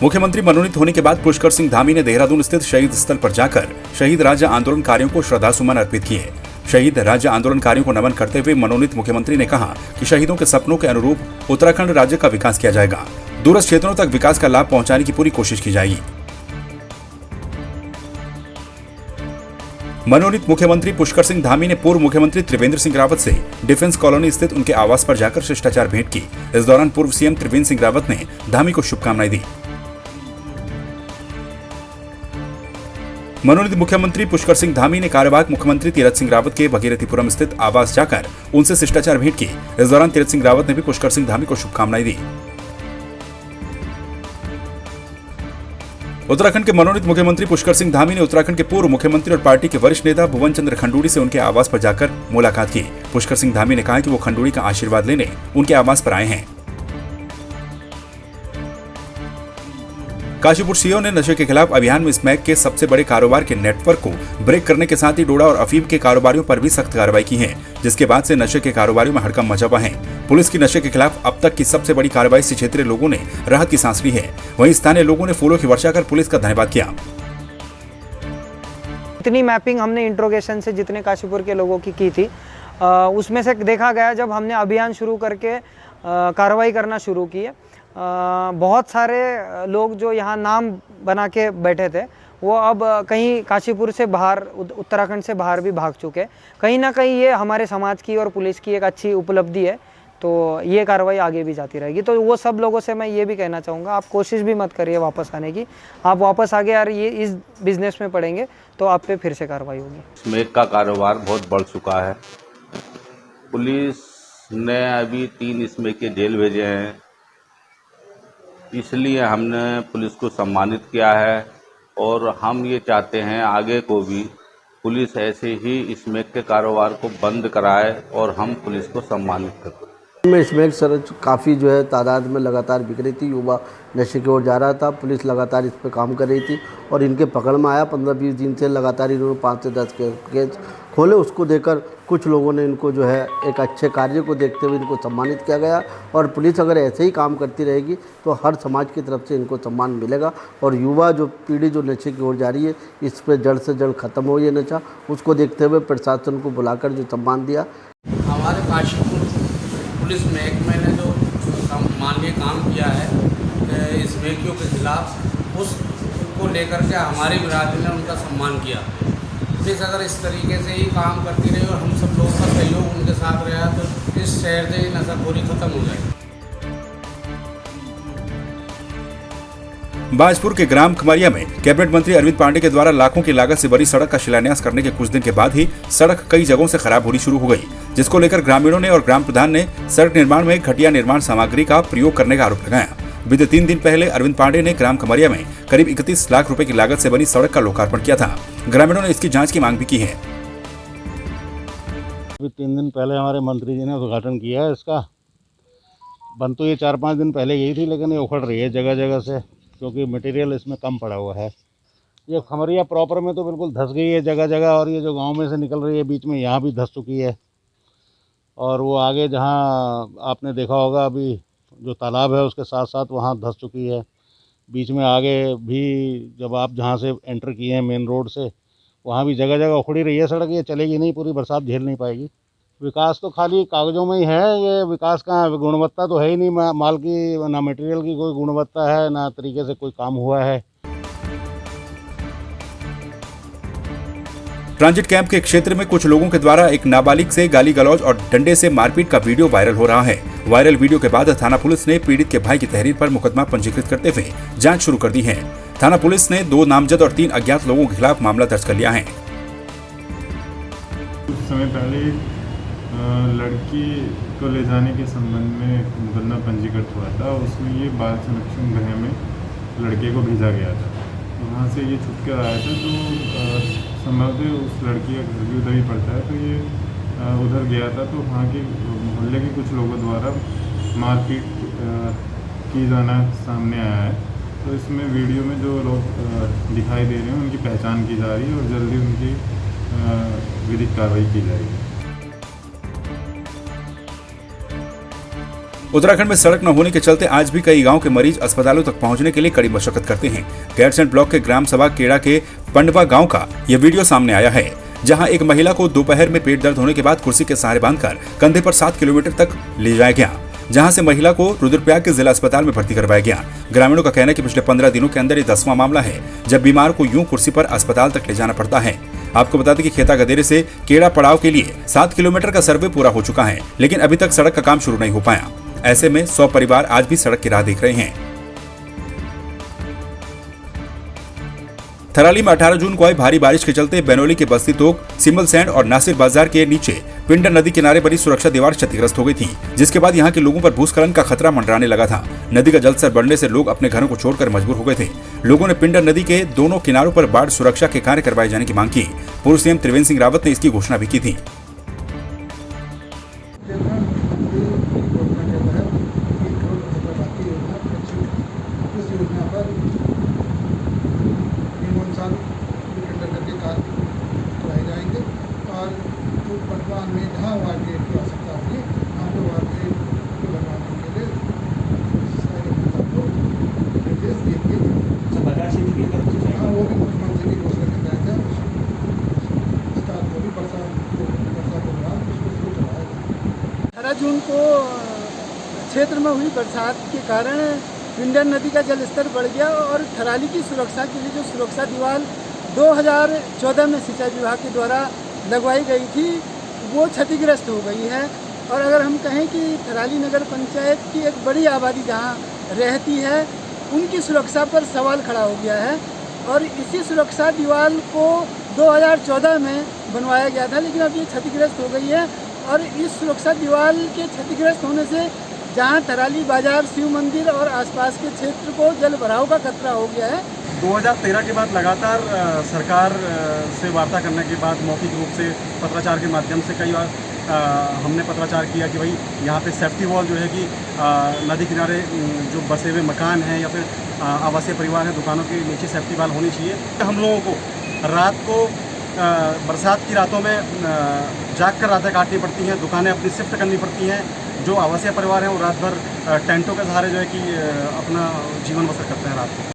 मुख्यमंत्री मनोनीत होने के बाद पुष्कर सिंह धामी ने देहरादून स्थित शहीद स्थल पर जाकर शहीद राज्य आंदोलनकारियों को श्रद्धासुमन अर्पित किए। शहीद राज्य आंदोलनकारियों को नमन करते हुए मनोनीत मुख्यमंत्री ने कहा कि शहीदों के सपनों के अनुरूप उत्तराखंड राज्य का विकास किया जाएगा। दूरस्थ क्षेत्रों तक विकास का लाभ पहुंचाने की पूरी कोशिश की जाएगी। मनोनीत मुख्यमंत्री पुष्कर सिंह धामी ने पूर्व मुख्यमंत्री त्रिवेंद्र सिंह रावत से डिफेंस कॉलोनी स्थित उनके आवास पर जाकर शिष्टाचार भेंट की। इस दौरान पूर्व सीएम त्रिवेंद्र सिंह रावत ने धामी को शुभकामनाएं दी। मनोनीत मुख्यमंत्री पुष्कर सिंह धामी ने कार्यवाहक मुख्यमंत्री तीरथ सिंह रावत के भगीरथीपुरम स्थित आवास जाकर उनसे शिष्टाचार भेंट की। इस दौरान तीरथ सिंह रावत ने भी पुष्कर सिंह धामी को शुभकामनाएं दी। उत्तराखंड के मनोनीत मुख्यमंत्री पुष्कर सिंह धामी ने उत्तराखंड के पूर्व मुख्यमंत्री और पार्टी के वरिष्ठ नेता भुवन चंद्र खंडूड़ी से उनके आवास पर जाकर मुलाकात की। पुष्कर सिंह धामी ने कहा कि वो खंडूड़ी का आशीर्वाद लेने उनके आवास पर आए हैं। काशीपुर सीओ ने नशे के खिलाफ अभियान में स्मैक के सबसे बड़े कारोबार के नेटवर्क को ब्रेक करने के साथ ही डोडा और अफीम के कारोबारियों पर भी सख्त कार्रवाई की है, जिसके बाद से नशे के कारोबारियों में हड़कंप मचा हुआ है। पुलिस की नशे के खिलाफ अब तक की सबसे बड़ी कार्रवाई से क्षेत्रीय लोगों ने राहत की सांस ली है। वहीं स्थानीय लोगों ने फूलों की वर्षा कर पुलिस का धन्यवाद किया। इतनी मैपिंग हमने इंट्रोगेशन से जितने काशीपुर के लोगों की थी, उसमें से देखा गया जब हमने अभियान शुरू करके कार्रवाई करना शुरू की, बहुत सारे लोग जो यहाँ नाम बना के बैठे थे वो अब कहीं काशीपुर से बाहर, उत्तराखंड से बाहर भी भाग चुके। कहीं ना कहीं ये हमारे समाज की और पुलिस की एक अच्छी उपलब्धि है। तो ये कार्रवाई आगे भी जाती रहेगी। तो वो सब लोगों से मैं ये भी कहना चाहूँगा, आप कोशिश भी मत करिए वापस आने की। आप वापस आ गए यार ये इस बिजनेस में पड़ेंगे तो आप पे फिर से कार्रवाई होगी। स्मैक का कारोबार बहुत बढ़ चुका है। पुलिस ने अभी 3 स्मैक के जेल भेजे हैं, इसलिए हमने पुलिस को सम्मानित किया है और हम ये चाहते हैं आगे को भी पुलिस ऐसे ही स्मैक के कारोबार को बंद कराए और हम पुलिस को सम्मानित करें। में स्मैक सर काफ़ी जो है तादाद में लगातार बिक रही थी, युवा नशे की ओर जा रहा था। पुलिस लगातार इस पर काम कर रही थी और इनके पकड़ में आया। 15-20 दिन से लगातार इन्होंने 5 से 10 केस खोले। उसको देखकर कुछ लोगों ने इनको जो है एक अच्छे कार्य को देखते हुए इनको सम्मानित किया गया। और पुलिस अगर ऐसे ही काम करती रहेगी तो हर समाज की तरफ से इनको सम्मान मिलेगा और युवा जो पीढ़ी जो नशे की ओर जा रही है, इस पर जड़ से जड़ खत्म हो ये नशा। उसको देखते हुए प्रशासन को बुलाकर जो सम्मान दिया। हमारे काशीपुर पुलिस महकमे ने जो माननीय काम किया है स्मैकियों के खिलाफ, उसको लेकर के हमारी बिरादरी ने उनका सम्मान किया। पुलिस अगर इस तरीके से ही काम करती रही और हम सब लोगों का सहयोग उनके साथ रहा तो इस शहर से नशाखोरी खत्म हो जाएगी। बाजपुर के ग्राम खमरिया में कैबिनेट मंत्री अरविंद पांडे के द्वारा लाखों की लागत से बनी सड़क का शिलान्यास करने के कुछ दिन के बाद ही सड़क कई जगहों से खराब होनी शुरू हो गई, जिसको लेकर ग्रामीणों ने और ग्राम प्रधान ने सड़क निर्माण में घटिया निर्माण सामग्री का प्रयोग करने का आरोप लगाया। बीते 3 दिन पहले अरविंद पांडे ने ग्राम खमरिया में करीब 31 लाख रुपए की लागत से बनी सड़क का लोकार्पण किया था। ग्रामीणों ने इसकी जांच की मांग भी की है। 3 दिन पहले हमारे मंत्री जी ने उद्घाटन किया है इसका। बन तो ये 4-5 दिन पहले यही थी, लेकिन ये उखड़ रही है जगह जगह से, क्योंकि मटेरियल इसमें कम पड़ा हुआ है। ये खमरिया प्रॉपर में तो बिल्कुल धंस गई है जगह जगह, और ये जो गांव में से निकल रही है बीच में यहाँ भी धंस चुकी है। और वो आगे जहाँ आपने देखा होगा अभी जो तालाब है उसके साथ साथ वहाँ धंस चुकी है। बीच में आगे भी जब आप जहाँ से एंटर किए हैं मेन रोड से, वहाँ भी जगह जगह उखड़ी रही है सड़क। ये चलेगी नहीं, पूरी बरसात झेल नहीं पाएगी। विकास तो खाली कागज़ों में ही है, ये विकास का गुणवत्ता तो है ही नहीं। माल की ना मटेरियल की कोई गुणवत्ता है, ना तरीके से कोई काम हुआ है। ट्रांजिट कैंप के क्षेत्र में कुछ लोगों के द्वारा एक नाबालिग से गाली गलौज और डंडे से मारपीट का वीडियो वायरल हो रहा है। वायरल वीडियो के बाद थाना पुलिस ने पीड़ित के भाई की तहरीर पर मुकदमा पंजीकृत करते हुए जांच शुरू कर दी है। थाना पुलिस ने 2 नामजद और 3 अज्ञात लोगों के खिलाफ मामला दर्ज कर लिया है। कुछ समय पहले लड़की को ले जाने के संबंध में मुकदमा पंजीकृत हुआ था। उसमें ये बाल संरक्षण गृह में लड़के को भेजा गया था। वहाँ से ये छूट कर आया था, तो संभवतः उस लड़की का घर भी उधर ही पड़ता है, तो ये उधर गया था। तो वहाँ के मोहल्ले के कुछ लोगों द्वारा मारपीट की जाना सामने आया है। तो इसमें वीडियो में जो लोग दिखाई दे रहे हैं उनकी पहचान की जा रही है और जल्दी उनकी विधिक कार्रवाई की जाएगी। उत्तराखंड में सड़क न होने के चलते आज भी कई गांव के मरीज अस्पतालों तक पहुंचने के लिए कड़ी मशक्कत करते हैं। गैरसैंण ब्लॉक के ग्राम सभा केड़ा के पंडवा गांव का यह वीडियो सामने आया है, जहां एक महिला को दोपहर में पेट दर्द होने के बाद कुर्सी के सहारे बांधकर कंधे पर 7 किलोमीटर तक ले जाया गया, जहां से महिला को रुद्रप्रयाग के जिला अस्पताल में भर्ती करवाया गया। ग्रामीणों का कहना है कि पिछले 15 दिनों के अंदर ये 10वां मामला है जब बीमार को यूं कुर्सी पर अस्पताल तक ले जाना पड़ता है। आपको बता दें कि खेता गदेरे से केड़ा पड़ाव के लिए 7 किलोमीटर का सर्वे पूरा हो चुका है, लेकिन अभी तक सड़क का काम शुरू नहीं हो पाया। ऐसे में 100 परिवार आज भी सड़क की राह देख रहे हैं। थराली में 18 जून को आई भारी बारिश के चलते बैनोली के बस्ती तोक, सिमल सैंड और नासिर बाजार के नीचे पिंडर नदी किनारे बनी सुरक्षा दीवार क्षतिग्रस्त हो गई थी, जिसके बाद यहां के लोगों पर भूस्खलन का खतरा मंडराने लगा था। नदी का जलस्तर बढ़ने से लोग अपने घरों को छोड़कर मजबूर हो गए थे। लोगों ने पिंडर नदी के दोनों किनारों पर बाढ़ सुरक्षा के कार्य करवाए जाने की मांग की। पूर्व सीएम त्रिवेंद्र सिंह रावत ने इसकी घोषणा भी की थी। में जहाँ वहाँ गेट की आवश्यकता होगी हम लोग वहाँ गेट को बनवाने के लिए सारे को निर्देश देंगे। हाँ, वो भी मुख्यमंत्री की घोषणा के तहत है। स्टाफ को भी वर्षा के दौरान उसको शुरू करवाएगा। 18 जून को क्षेत्र में हुई बरसात के कारण पिंडर नदी का जलस्तर बढ़ गया और थराली की सुरक्षा के लिए जो सुरक्षा दीवार 2014 में सिंचाई विभाग के द्वारा लगवाई गई थी वो क्षतिग्रस्त हो गई है। और अगर हम कहें कि थराली नगर पंचायत की एक बड़ी आबादी जहां रहती है उनकी सुरक्षा पर सवाल खड़ा हो गया है और इसी सुरक्षा दीवार को 2014 में बनवाया गया था, लेकिन अब ये क्षतिग्रस्त हो गई है। और इस सुरक्षा दीवार के क्षतिग्रस्त होने से जहां थराली बाजार, शिव मंदिर और आसपास के क्षेत्र को जल भराव का खतरा हो गया है। 2013 के बाद लगातार सरकार से वार्ता करने के बाद मौखिक रूप से पत्राचार के माध्यम से कई बार हमने पत्राचार किया कि भाई यहाँ पे सेफ्टी वॉल जो है कि नदी किनारे जो बसे हुए मकान हैं या फिर आवासीय परिवार हैं, दुकानों के नीचे सेफ्टी वॉल होनी चाहिए। हम लोगों को रात को बरसात की रातों में जाग कर रातें काटनी पड़ती हैं, दुकानें अपनी शिफ्ट करनी पड़ती हैं। जो आवासीय परिवार हैं वो रात भर टेंटों के सहारे जो है कि अपना जीवन बसर करते हैं रात को।